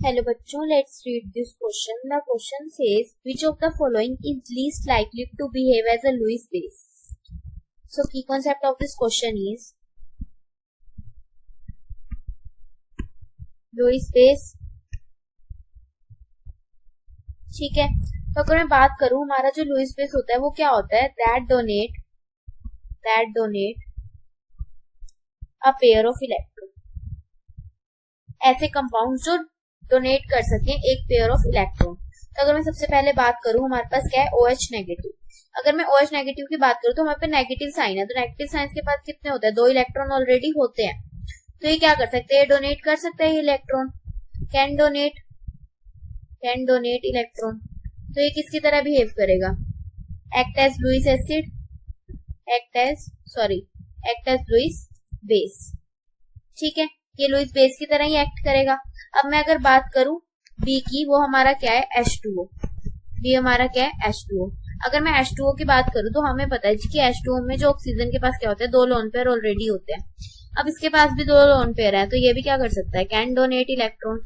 Hello बच्चों, let's read this question. The question says, which of the following is least likely to behave as a Lewis base? So key concept of this question is Lewis base. ठीक है, तो अगर मैं बात करूं हमारा जो लुईस बेस होता है वो क्या होता है? That donate a pair of electron, ऐसे कंपाउंड जो डोनेट कर सके एक पेयर ऑफ इलेक्ट्रॉन। तो अगर मैं सबसे पहले बात करूं हमारे पास क्या है? OH negative. अगर मैं OH नेगेटिव की बात करूं तो हमारे पास नेगेटिव साइन है, तो नेगेटिव साइन के पास कितने होते हैं? 2 इलेक्ट्रॉन ऑलरेडी होते हैं। तो ये क्या कर सकते हैं? डोनेट कर सकते हैं इलेक्ट्रॉन, कैन डोनेट इलेक्ट्रॉन। तो ये किसकी तरह बिहेव करेगा? Act as Lewis acid, act as Lewis base. ठीक है, ये लुईस बेस की तरह ही एक्ट करेगा। अब मैं अगर बात करूं बी की, वो हमारा क्या है? H2O। बी हमारा क्या है? H2O। अगर मैं H2O की बात करूं तो हमें पता है कि H2O में जो ऑक्सीजन के पास क्या होता है? 2 लोन पेयर ऑलरेडी होते हैं। अब इसके पास भी 2 लोन पेयर है, तो ये भी क्या कर सकता है? Can donate electron.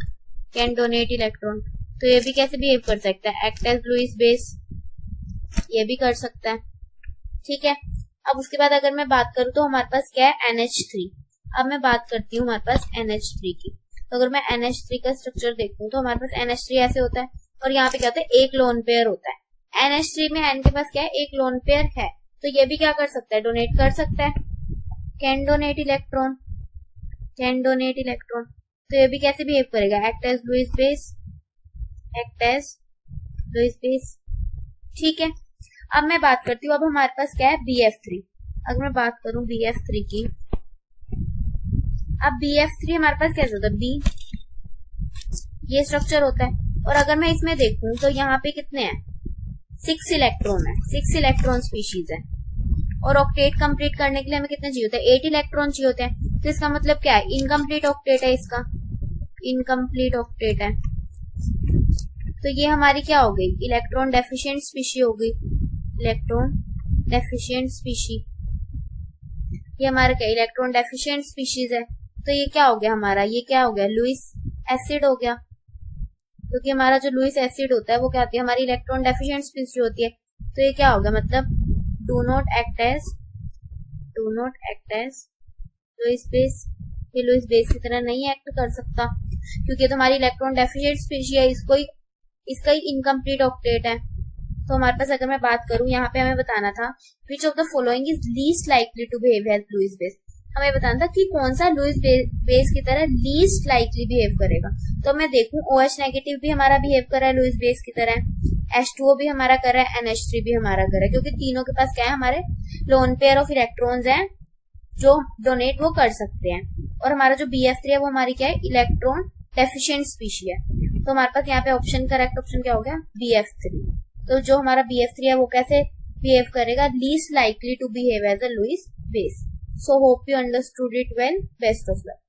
तो ये भी कैसे बिहेव कर सकता है? एक्ट एज लुईस बेस, ये भी कर सकता है। ठीक है, अब उसके बाद अगर मैं बात करूं तो हमारे पास क्या है? NH3। अब मैं बात करती हूँ हमारे पास NH3 की। तो अगर मैं NH3 का स्ट्रक्चर देखूं तो हमारे पास NH3 ऐसे होता है और यहाँ पे क्या होता है? एक लोन पेयर होता है। NH3 में N के पास क्या है? एक लोन पेयर है, तो ये भी क्या कर सकता है? डोनेट कर सकता है, कैन डोनेट इलेक्ट्रॉन। तो ये भी कैसे बिहेव करेगा? Act as Lewis base. ठीक है, अब मैं बात करती हूँ, अब हमारे पास क्या है? BF3। अगर मैं बात करूं BF3 की, अब BF3 हमारे पास कैसे होता है? B ये स्ट्रक्चर होता है, और अगर मैं इसमें देखूं तो यहाँ पे कितने हैं? 6 इलेक्ट्रॉन है, 6 इलेक्ट्रॉन स्पीशीज है, और ऑक्टेट कंप्लीट करने के लिए हमें कितने चाहिए होते हैं? 8 इलेक्ट्रॉन चाहिए होते हैं। तो इसका मतलब क्या है? इनकम्प्लीट ऑक्टेट है, इसका इनकम्प्लीट ऑक्टेट है। तो ये हमारी क्या हो गई? इलेक्ट्रॉन डेफिशिएंट स्पीशी हो गई, ये हमारा क्या? इलेक्ट्रॉन डेफिशिएंट स्पीशीज है। तो ये क्या हो गया हमारा? ये क्या हो गया? लुईस एसिड हो गया, क्योंकि हमारा जो लुईस एसिड होता है वो क्या होती है? हमारी इलेक्ट्रॉन डेफिशिएंट स्पीशी होती है। तो ये क्या होगा? मतलब do not act as Lewis base. ये लुईस बेस की तरह नहीं एक्ट कर सकता, क्योंकि तो हमारी इलेक्ट्रॉन डेफिशिएंट स्पीशी है, इसका ही इनकम्प्लीट ऑक्टेट है। तो हमारे पास अगर मैं बात करूं, यहाँ पे हमें बताना था which of the following is least likely to behave as Lewis base. हमें बताना था कि कौन सा लुईस बेस की तरह लीस्ट लाइकली बिहेव करेगा। तो मैं देखूं OH नेगेटिव भी हमारा बिहेव कर रहा है लुईस बेस की तरह, H2O भी हमारा कर रहा है, NH3 भी हमारा कर रहा है, क्योंकि तीनों के पास क्या है? हमारे लोन पेयर ऑफ इलेक्ट्रॉन्स हैं जो डोनेट वो कर सकते हैं। और हमारा जो BF3 है वो हमारी क्या है? इलेक्ट्रॉन डेफिशिएंट स्पीशी है। तो हमारे पास यहाँ पे करेक्ट ऑप्शन क्या हो गया? BF3। तो जो हमारा BF3 है वो कैसे बिहेव करेगा? Least likely to behave as a Lewis base. So hope you understood it well. Best of luck.